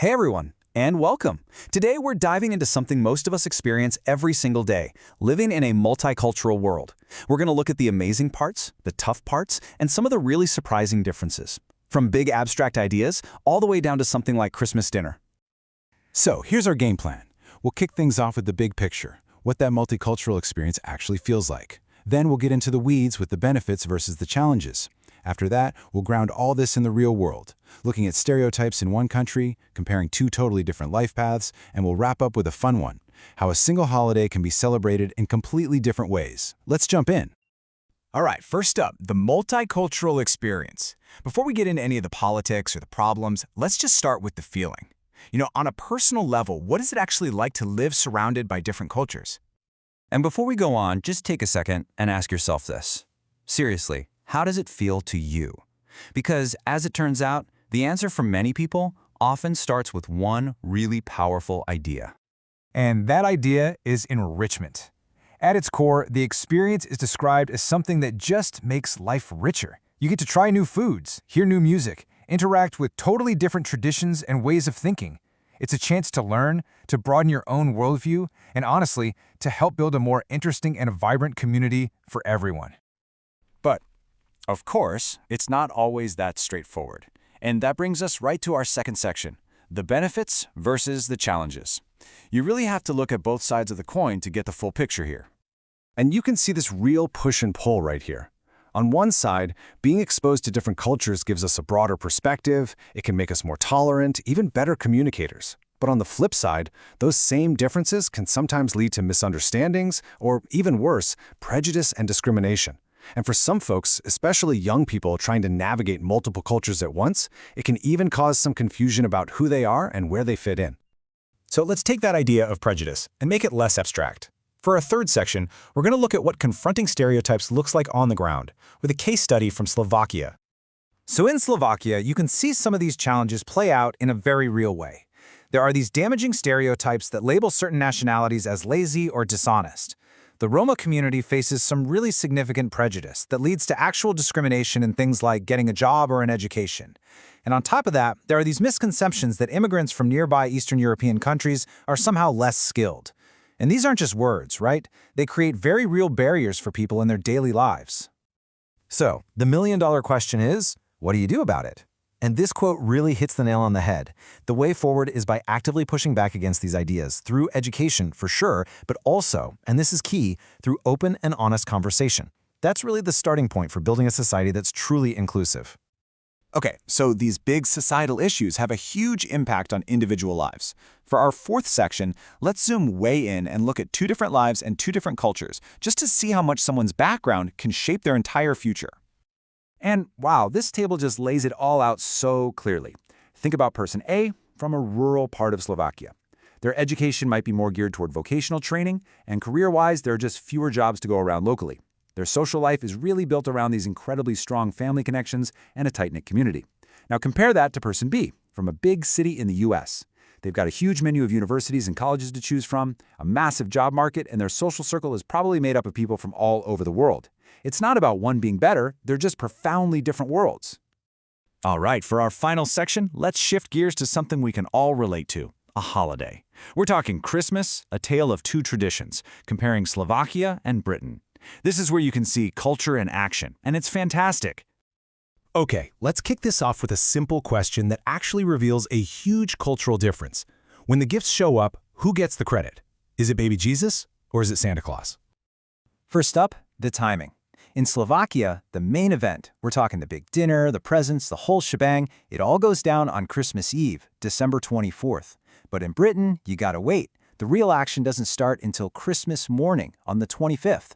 Hey everyone, and welcome. Today we're diving into something most of us experience every single day, living in a multicultural world. We're going to look at the amazing parts, the tough parts, and some of the really surprising differences. From big abstract ideas, all the way down to something like Christmas dinner. So here's our game plan. We'll kick things off with the big picture, what that multicultural experience actually feels like. Then we'll get into the weeds with the benefits versus the challenges. After that, we'll ground all this in the real world, looking at stereotypes in one country, comparing two totally different life paths, and we'll wrap up with a fun one, how a single holiday can be celebrated in completely different ways. Let's jump in. All right, first up, the multicultural experience. Before we get into any of the politics or the problems, let's just start with the feeling. On a personal level, what is it actually like to live surrounded by different cultures? And before we go on, just take a second and ask yourself this. Seriously, how does it feel to you? Because, as it turns out, the answer for many people often starts with one really powerful idea. And that idea is enrichment. At its core, the experience is described as something that just makes life richer. You get to try new foods, hear new music, interact with totally different traditions and ways of thinking. It's a chance to learn, to broaden your own worldview, and honestly, to help build a more interesting and vibrant community for everyone. But, of course, it's not always that straightforward. And that brings us right to our second section, the benefits versus the challenges. You really have to look at both sides of the coin to get the full picture here. And you can see this real push and pull right here. On one side, being exposed to different cultures gives us a broader perspective, it can make us more tolerant, even better communicators. But on the flip side, those same differences can sometimes lead to misunderstandings, or even worse, prejudice and discrimination. And for some folks, especially young people trying to navigate multiple cultures at once, it can even cause some confusion about who they are and where they fit in. So let's take that idea of prejudice and make it less abstract. For our third section, we're going to look at what confronting stereotypes looks like on the ground, with a case study from Slovakia. So in Slovakia, you can see some of these challenges play out in a very real way. There are these damaging stereotypes that label certain nationalities as lazy or dishonest. The Roma community faces some really significant prejudice that leads to actual discrimination in things like getting a job or an education. And on top of that, there are these misconceptions that immigrants from nearby Eastern European countries are somehow less skilled. And these aren't just words, right? They create very real barriers for people in their daily lives. So, the million-dollar question is, what do you do about it? And this quote really hits the nail on the head. The way forward is by actively pushing back against these ideas through education, for sure, but also, and this is key, through open and honest conversation. That's really the starting point for building a society that's truly inclusive. Okay, so these big societal issues have a huge impact on individual lives. For our fourth section, let's zoom way in and look at two different lives and two different cultures, just to see how much someone's background can shape their entire future. And wow, this table just lays it all out so clearly. Think about person A from a rural part of Slovakia. Their education might be more geared toward vocational training, and career-wise, there are just fewer jobs to go around locally. Their social life is really built around these incredibly strong family connections and a tight-knit community. Now compare that to person B from a big city in the US. They've got a huge menu of universities and colleges to choose from, a massive job market, and their social circle is probably made up of people from all over the world. It's not about one being better, they're just profoundly different worlds. All right, for our final section, let's shift gears to something we can all relate to, a holiday. We're talking Christmas, a tale of two traditions, comparing Slovakia and Britain. This is where you can see culture in action, and it's fantastic. Okay, let's kick this off with a simple question that actually reveals a huge cultural difference. When the gifts show up, who gets the credit? Is it baby Jesus or is it Santa Claus? First up, the timing. In Slovakia, the main event, we're talking the big dinner, the presents, the whole shebang, it all goes down on Christmas Eve, December 24th. But in Britain, you gotta wait. The real action doesn't start until Christmas morning on the 25th.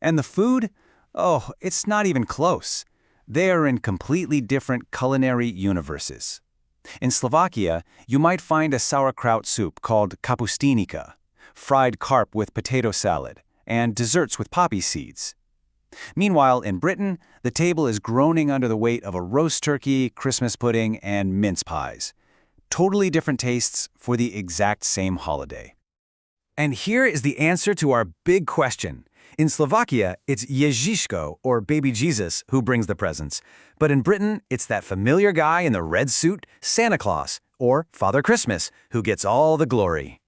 And the food? Oh, it's not even close. They are in completely different culinary universes. In Slovakia, you might find a sauerkraut soup called kapustinica, fried carp with potato salad, and desserts with poppy seeds. Meanwhile, in Britain, the table is groaning under the weight of a roast turkey, Christmas pudding, and mince pies. Totally different tastes for the exact same holiday. And here is the answer to our big question. In Slovakia, it's Ježiško, or Baby Jesus, who brings the presents. But in Britain, it's that familiar guy in the red suit, Santa Claus, or Father Christmas, who gets all the glory.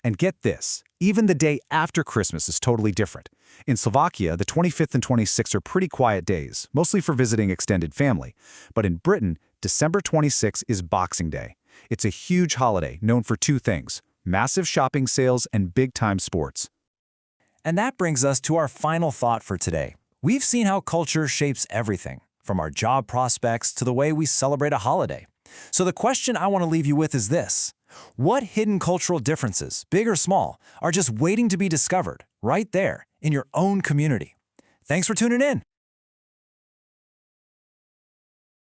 And get this, even the day after Christmas is totally different. In Slovakia, the 25th and 26th are pretty quiet days, mostly for visiting extended family. But in Britain, December 26th is Boxing Day. It's a huge holiday known for two things: massive shopping sales and big-time sports. And that brings us to our final thought for today. We've seen how culture shapes everything, from our job prospects to the way we celebrate a holiday. So the question I want to leave you with is this: what hidden cultural differences, big or small, are just waiting to be discovered right there in your own community? Thanks for tuning in.